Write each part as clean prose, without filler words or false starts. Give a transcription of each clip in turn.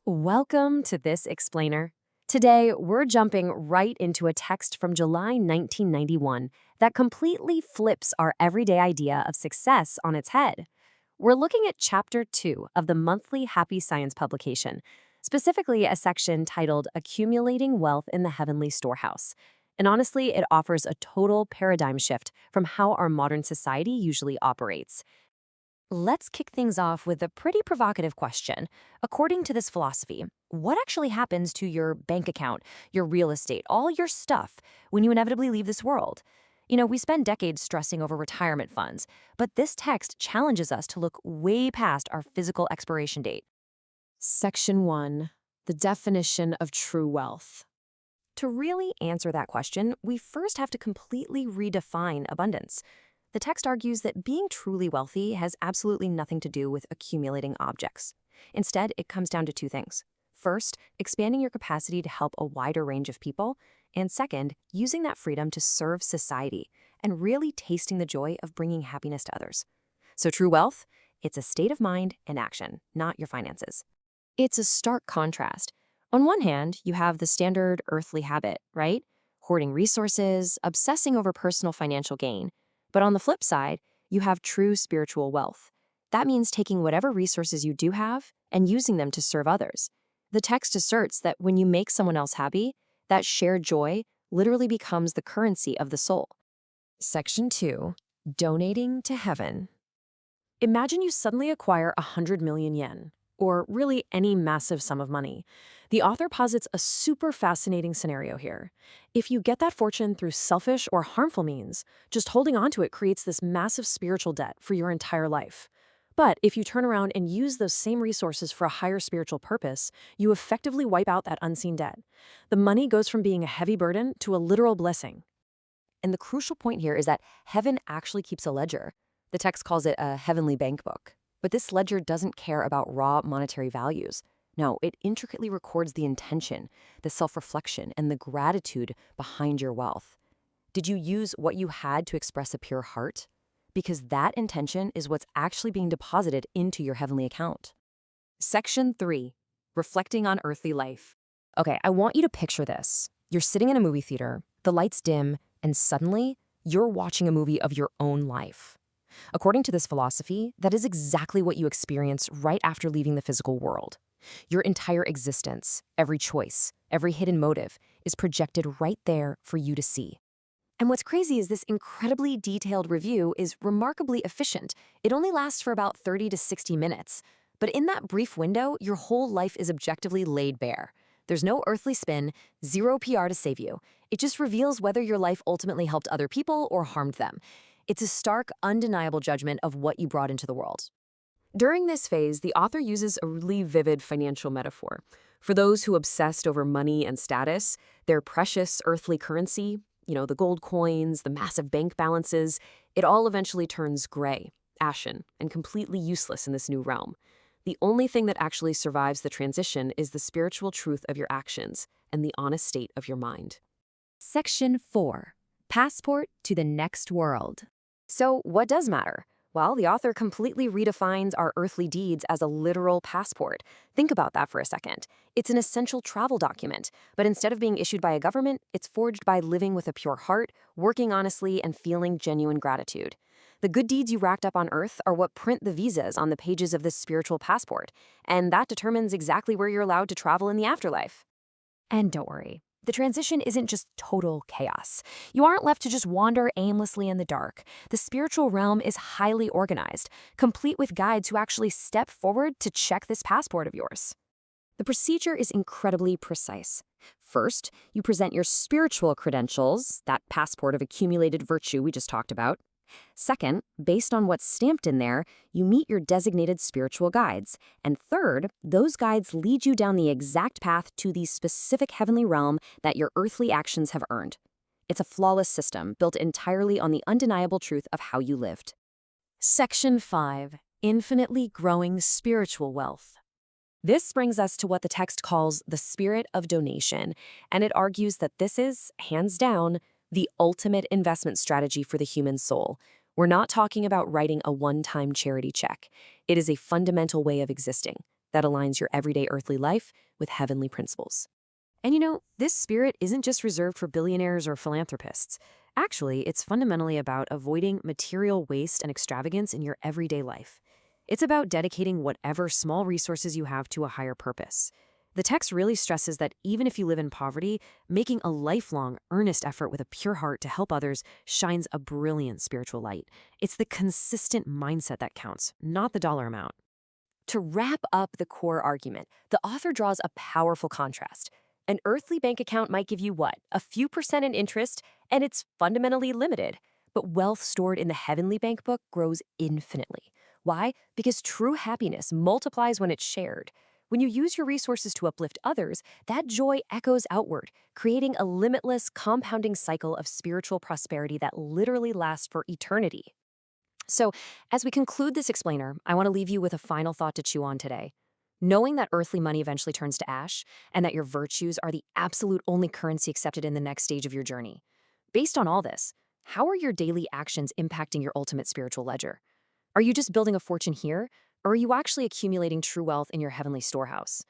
Welcome to this explainer. Today, we're jumping right into a text from July 1991 that completely flips our everyday idea of success on its head. We're looking at Chapter 2 of the monthly Happy Science publication, specifically a section titled Accumulating Wealth in the Heavenly Storehouse. And honestly, it offers a total paradigm shift from how our modern society usually operates. Let's kick things off with a pretty provocative question. According to this philosophy, what actually happens to your bank account, your real estate, all your stuff when you inevitably leave this world? We spend decades stressing over retirement funds, but this text challenges us to look way past our physical expiration date. Section 1. The definition of true wealth. To really answer that question, we first have to completely redefine abundance. The text argues that being truly wealthy has absolutely nothing to do with accumulating objects. Instead, it comes down to two things. First, expanding your capacity to help a wider range of people, and second, using that freedom to serve society and really tasting the joy of bringing happiness to others. So true wealth, it's a state of mind and action, not your finances. It's a stark contrast. On one hand, you have the standard earthly habit, right? Hoarding resources, obsessing over personal financial gain. But on the flip side, you have true spiritual wealth. That means taking whatever resources you do have and using them to serve others. The text asserts that when you make someone else happy, that shared joy literally becomes the currency of the soul. Section 2. Donating to heaven. Imagine you suddenly acquire 100 million yen, or really any massive sum of money. The author posits a super fascinating scenario here. If you get that fortune through selfish or harmful means, just holding on to it creates this massive spiritual debt for your entire life. But if you turn around and use those same resources for a higher spiritual purpose, you effectively wipe out that unseen debt. The money goes from being a heavy burden to a literal blessing. And the crucial point here is that heaven actually keeps a ledger. The text calls it a heavenly bank book. But this ledger doesn't care about raw monetary values. No, it intricately records the intention, the self-reflection, and the gratitude behind your wealth. Did you use what you had to express a pure heart? Because that intention is what's actually being deposited into your heavenly account. Section 3. Reflecting on earthly life. Okay, I want you to picture this. You're sitting in a movie theater, the lights dim, and suddenly, you're watching a movie of your own life. According to this philosophy, that is exactly what you experience right after leaving the physical world. Your entire existence, every choice, every hidden motive is projected right there for you to see. And what's crazy is this incredibly detailed review is remarkably efficient. It only lasts for about 30 to 60 minutes. But in that brief window, your whole life is objectively laid bare. There's no earthly spin, zero PR to save you. It just reveals whether your life ultimately helped other people or harmed them. It's a stark, undeniable judgment of what you brought into the world. During this phase, the author uses a really vivid financial metaphor. For those who obsessed over money and status, their precious earthly currency, the gold coins, the massive bank balances, it all eventually turns gray, ashen, and completely useless in this new realm. The only thing that actually survives the transition is the spiritual truth of your actions and the honest state of your mind. Section 4. Passport to the next world. So what does matter? Well, the author completely redefines our earthly deeds as a literal passport. Think about that for a second. It's an essential travel document, but instead of being issued by a government, it's forged by living with a pure heart, working honestly, and feeling genuine gratitude. The good deeds you racked up on Earth are what print the visas on the pages of this spiritual passport, and that determines exactly where you're allowed to travel in the afterlife. And don't worry. The transition isn't just total chaos. You aren't left to just wander aimlessly in the dark. The spiritual realm is highly organized, complete with guides who actually step forward to check this passport of yours. The procedure is incredibly precise. First, you present your spiritual credentials, that passport of accumulated virtue we just talked about. Second, based on what's stamped in there, you meet your designated spiritual guides. And third, those guides lead you down the exact path to the specific heavenly realm that your earthly actions have earned. It's a flawless system built entirely on the undeniable truth of how you lived. Section 5. Infinitely growing spiritual wealth. This brings us to what the text calls the spirit of donation, and it argues that this is, hands down, the ultimate investment strategy for the human soul. We're not talking about writing a one-time charity check. It is a fundamental way of existing. that aligns your everyday earthly life with heavenly principles. And this spirit isn't just reserved for billionaires or philanthropists. Actually, it's fundamentally about avoiding material waste and extravagance in your everyday life. It's about dedicating whatever small resources you have to a higher purpose. The text really stresses that even if you live in poverty, making a lifelong, earnest effort with a pure heart to help others shines a brilliant spiritual light. It's the consistent mindset that counts, not the dollar amount. To wrap up the core argument, the author draws a powerful contrast. An earthly bank account might give you what? A few percent in interest, and it's fundamentally limited. But wealth stored in the heavenly bank book grows infinitely. Why? Because true happiness multiplies when it's shared. When you use your resources to uplift others, that joy echoes outward, creating a limitless, compounding cycle of spiritual prosperity that literally lasts for eternity. So, as we conclude this explainer, I want to leave you with a final thought to chew on today. Knowing that earthly money eventually turns to ash, and that your virtues are the absolute only currency accepted in the next stage of your journey. Based on all this, how are your daily actions impacting your ultimate spiritual ledger? Are you just building a fortune here, or are you actually accumulating true wealth in your heavenly storehouse?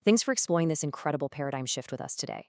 Thanks for exploring this incredible paradigm shift with us today.